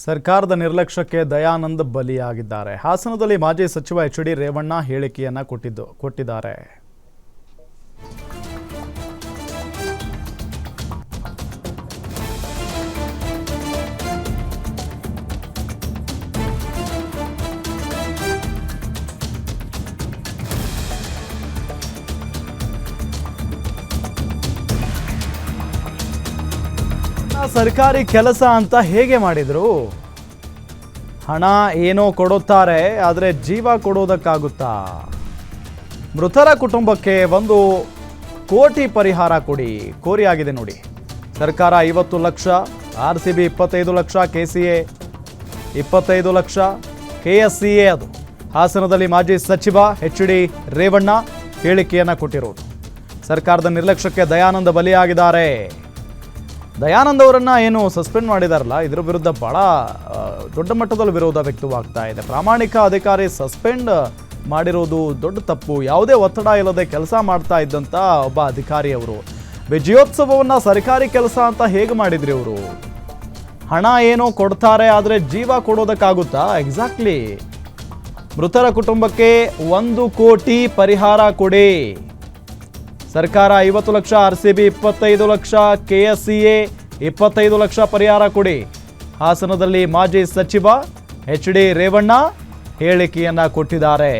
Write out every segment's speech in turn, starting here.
ಸರ್ಕಾರದ ನಿರ್ಲಕ್ಷ್ಯಕ್ಕೆ ದಯಾನಂದ್ ಬಲಿಯಾಗಿದ್ದಾರೆ. ಹಾಸನದಲ್ಲಿ ಮಾಜಿ ಸಚಿವ ಎಚ್ ಡಿ ರೇವಣ್ಣ ಹೇಳಿಕೆಯನ್ನ ಕೊಟ್ಟಿದ್ದಾರೆ. ಸರ್ಕಾರಿ ಕೆಲಸ ಅಂತ ಹೇಗೆ ಮಾಡಿದ್ರು? ಹಣ ಏನೋ ಕೊಡುತ್ತಾರೆ, ಆದರೆ ಜೀವ ಕೊಡೋದಕ್ಕಾಗುತ್ತಾ? ಮೃತರ ಕುಟುಂಬಕ್ಕೆ 1 ಕೋಟಿ ಪರಿಹಾರ ಕೊಡಿ ಕೋರಿಯಾಗಿದೆ ನೋಡಿ. ಸರ್ಕಾರ 50 lakh, RCB 25 lakh, KCA 25 lakh, KSCA ಅದು. ಹಾಸನದಲ್ಲಿ ಮಾಜಿ ಸಚಿವ ಎಚ್ ಡಿ ರೇವಣ್ಣ ಹೇಳಿಕೆಯನ್ನು ಕೊಟ್ಟಿರೋದು. ಸರ್ಕಾರದ ನಿರ್ಲಕ್ಷ್ಯಕ್ಕೆ ದಯಾನಂದ್ ಬಲಿಯಾಗಿದ್ದಾರೆ. ದಯಾನಂದ್ ಅವರನ್ನ ಏನು ಸಸ್ಪೆಂಡ್ ಮಾಡಿದಾರಲ್ಲ, ಇದರ ವಿರುದ್ಧ ಬಹಳ ದೊಡ್ಡ ಮಟ್ಟದಲ್ಲಿ ವಿರೋಧ ವ್ಯಕ್ತವಾಗ್ತಾ ಇದೆ. ಪ್ರಾಮಾಣಿಕ ಅಧಿಕಾರಿ ಸಸ್ಪೆಂಡ್ ಮಾಡಿರೋದು ದೊಡ್ಡ ತಪ್ಪು. ಯಾವುದೇ ಒತ್ತಡ ಇಲ್ಲದೆ ಕೆಲಸ ಮಾಡ್ತಾ ಇದ್ದಂಥ ಒಬ್ಬ ಅಧಿಕಾರಿ ಅವರು ವಿಜಯೋತ್ಸವವನ್ನು ಸರ್ಕಾರಿ ಕೆಲಸ ಅಂತ ಹೇಗೆ ಮಾಡಿದ್ರಿ ಅವರು? ಹಣ ಏನೋ ಕೊಡ್ತಾರೆ, ಆದರೆ ಜೀವ ಕೊಡೋದಕ್ಕಾಗುತ್ತಾ? ಎಕ್ಸಾಕ್ಟ್ಲಿ. ಮೃತರ ಕುಟುಂಬಕ್ಕೆ 1 ಕೋಟಿ ಪರಿಹಾರ ಕೊಡಿ. ಸರ್ಕಾರ 50 ಲಕ್ಷ, RCB 25 ಲಕ್ಷ, KSCA 25 ಲಕ್ಷ ಪರಿಹಾರ ಕೊಡಿ. ಹಾಸನದಲ್ಲಿ ಮಾಜಿ ಸಚಿವ ಎಚ್ ಡಿ ರೇವಣ್ಣ ಹೇಳಿಕೆಯನ್ನ ಕೊಟ್ಟಿದ್ದಾರೆ.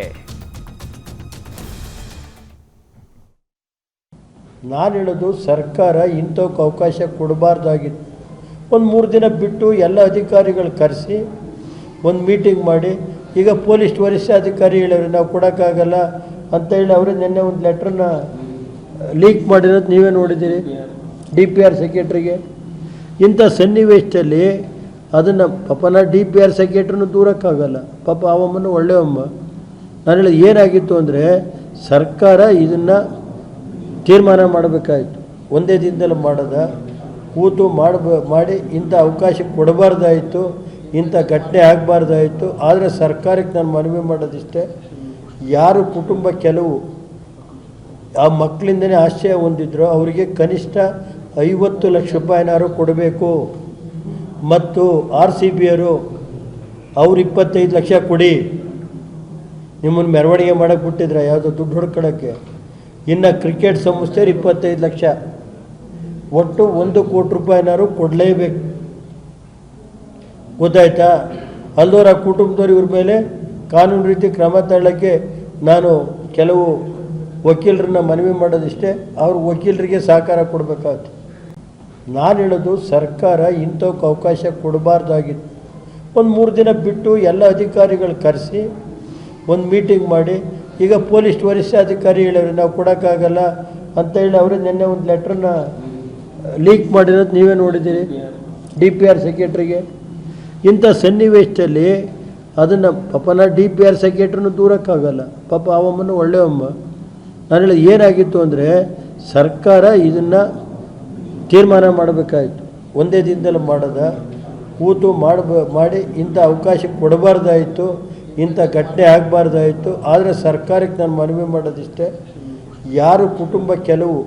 ನಾನು ಹೇಳೋದು, ಸರ್ಕಾರ ಇಂಥವಕ್ಕೆ ಅವಕಾಶ ಕೊಡಬಾರ್ದಾಗಿತ್ತು. ಒಂದು 3 ದಿನ ಬಿಟ್ಟು ಎಲ್ಲ ಅಧಿಕಾರಿಗಳು ಕರೆಸಿ ಒಂದು ಮೀಟಿಂಗ್ ಮಾಡಿ, ಈಗ ಪೊಲೀಸ್ ವರಿಷ್ಠಾಧಿಕಾರಿ ಹೇಳೋರು ನಾವು ಕೊಡೋಕ್ಕಾಗಲ್ಲ ಅಂತ ಹೇಳಿ ಅವರು ನಿನ್ನೆ ಒಂದು ಲೆಟ್ರನ್ನ ಲೀಕ್ ಮಾಡಿರೋದು ನೀವೇ ನೋಡಿದ್ದೀರಿ DPR ಸೆಕ್ರೆಟ್ರಿಗೆ. ಇಂಥ ಸನ್ನಿವೇಶದಲ್ಲಿ ಅದನ್ನು ಪಾಪನ DPR ಸೆಕ್ರೆಟ್ರಿನೂ ದೂರಕ್ಕಾಗಲ್ಲ. ಪಾಪ ಅವಮ್ಮನ ಒಳ್ಳೆಯಮ್ಮ. ನಾನು ಹೇಳೋದು ಏನಾಗಿತ್ತು ಅಂದರೆ, ಸರ್ಕಾರ ಇದನ್ನು ತೀರ್ಮಾನ ಮಾಡಬೇಕಾಯಿತು. ಒಂದೇ ದಿನದಲ್ಲಿ ಕೂತು ಮಾಡಿ ಇಂಥ ಅವಕಾಶ ಕೊಡಬಾರ್ದಾಯಿತು, ಇಂಥ ಘಟನೆ ಆಗಬಾರ್ದಾಯಿತು. ಆದರೆ ಸರ್ಕಾರಕ್ಕೆ ನಾನು ಮನವಿ ಮಾಡೋದಿಷ್ಟೇ, ಯಾರು ಕುಟುಂಬ ಕೆಲವು ಆ ಮಕ್ಕಳಿಂದನೇ ಆಶ್ರಯ ಹೊಂದಿದ್ರು ಅವರಿಗೆ ಕನಿಷ್ಠ 50 ಲಕ್ಷ ರೂಪಾಯಿನಾರು ಕೊಡಬೇಕು. ಮತ್ತು RCB ಅವರು ಅವ್ರು 25 ಲಕ್ಷ ಕೊಡಿ. ನಿಮ್ಮನ್ನು ಮೆರವಣಿಗೆ ಮಾಡೋಕ್ಕೆ ಬಿಟ್ಟಿದ್ರೆ ಯಾವುದೋ ದುಡ್ಡು ಹೊಡ್ಕೊಳ್ಳೋಕ್ಕೆ. ಇನ್ನು ಕ್ರಿಕೆಟ್ ಸಂಸ್ಥೆಯವ್ರು 25 ಲಕ್ಷ, ಒಟ್ಟು 1 ಕೋಟಿ ರೂಪಾಯಿನಾರು ಕೊಡಲೇಬೇಕು. ಗೊತ್ತಾಯ್ತಾ? ಅಲ್ಲದವ್ರ ಕುಟುಂಬದವ್ರು ಇವ್ರ ಮೇಲೆ ಕಾನೂನು ರೀತಿ ಕ್ರಮ ತಗೊಳ್ಳೋಕ್ಕೆ ನಾನು ಕೆಲವು ವಕೀಲರನ್ನ ಮನವಿ ಮಾಡೋದಿಷ್ಟೇ, ಅವ್ರ ವಕೀಲರಿಗೆ ಸಹಕಾರ ಕೊಡಬೇಕಾಗುತ್ತೆ. ನಾನು ಹೇಳೋದು, ಸರ್ಕಾರ ಇಂಥವಕ್ಕೆ ಅವಕಾಶ ಕೊಡಬಾರ್ದಾಗಿತ್ತು. ಒಂದು 3 ದಿನ ಬಿಟ್ಟು ಎಲ್ಲ ಅಧಿಕಾರಿಗಳು ಕರೆಸಿ ಒಂದು ಮೀಟಿಂಗ್ ಮಾಡಿ, ಈಗ ಪೊಲೀಸ್ ವರಿಷ್ಠಾಧಿಕಾರಿ ಹೇಳೋರು ನಾವು ಕೊಡೋಕ್ಕಾಗಲ್ಲ ಅಂತ ಹೇಳಿ ಅವರು ನಿನ್ನೆ ಒಂದು ಲೆಟ್ರನ್ನ ಲೀಕ್ ಮಾಡಿರೋದು ನೀವೇ ನೋಡಿದ್ದೀರಿ DPR ಸೆಕ್ರೆಟ್ರಿಗೆ. ಇಂಥ ಸನ್ನಿವೇಶದಲ್ಲಿ ಅದನ್ನು ಪಾಪನ DPR ಸೆಕ್ರೆಟ್ರಿನೂ ದೂರಕ್ಕಾಗಲ್ಲ. ಪಾಪ ಅವಮ್ಮನ ಒಳ್ಳೆಯಮ್ಮ. ನಾನು ಹೇಳೋದು ಏನಾಗಿತ್ತು ಅಂದರೆ, ಸರ್ಕಾರ ಇದನ್ನು ತೀರ್ಮಾನ ಮಾಡಬೇಕಾಯಿತು. ಒಂದೇ ದಿನದಲ್ಲಿ ಕೂತು ಮಾಡಿ ಇಂಥ ಅವಕಾಶ ಕೊಡಬಾರ್ದಾಯಿತು, ಇಂಥ ಘಟನೆ ಆಗಬಾರ್ದಾಯಿತು. ಆದರೆ ಸರ್ಕಾರಕ್ಕೆ ನಾನು ಮನವಿ ಮಾಡೋದಿಷ್ಟೇ, ಯಾರು ಕುಟುಂಬ ಕೆಲವು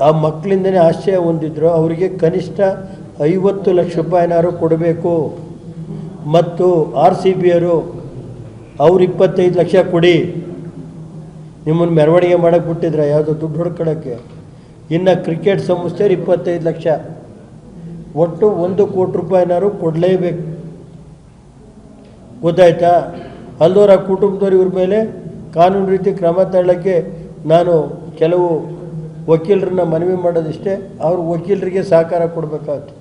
ಆ ಮಕ್ಕಳಿಂದನೇ ಆಶ್ರಯ ಹೊಂದಿದ್ರು ಅವರಿಗೆ ಕನಿಷ್ಠ 50 ಲಕ್ಷ ರೂಪಾಯಿನಾರು ಕೊಡಬೇಕು. ಮತ್ತು RCB ಅವರು ಅವ್ರು 25 ಲಕ್ಷ ಕೊಡಿ. ನಿಮ್ಮನ್ನು ಮೆರವಣಿಗೆ ಮಾಡೋಕ್ಕೆ ಬಿಟ್ಟಿದ್ರೆ ಯಾವುದೋ ದುಡ್ಡು ಹೊಡ್ಕೊಳ್ಳೋಕ್ಕೆ. ಇನ್ನು ಕ್ರಿಕೆಟ್ ಸಂಸ್ಥೆಯವ್ರು 25 ಲಕ್ಷ, ಒಟ್ಟು 1 ಕೋಟಿ ರೂಪಾಯಿನಾರು ಕೊಡಲೇಬೇಕು. ಗೊತ್ತಾಯ್ತಾ? ಅಲ್ಲದವ್ರ ಕುಟುಂಬದವ್ರು ಇವ್ರ ಮೇಲೆ ಕಾನೂನು ರೀತಿ ಕ್ರಮ ತಗೊಳ್ಳೋಕ್ಕೆ ನಾನು ಕೆಲವು ವಕೀಲರನ್ನ ಮನವಿ ಮಾಡೋದಿಷ್ಟೇ, ಅವ್ರ ವಕೀಲರಿಗೆ ಸಹಕಾರ ಕೊಡಬೇಕಾಗುತ್ತೆ.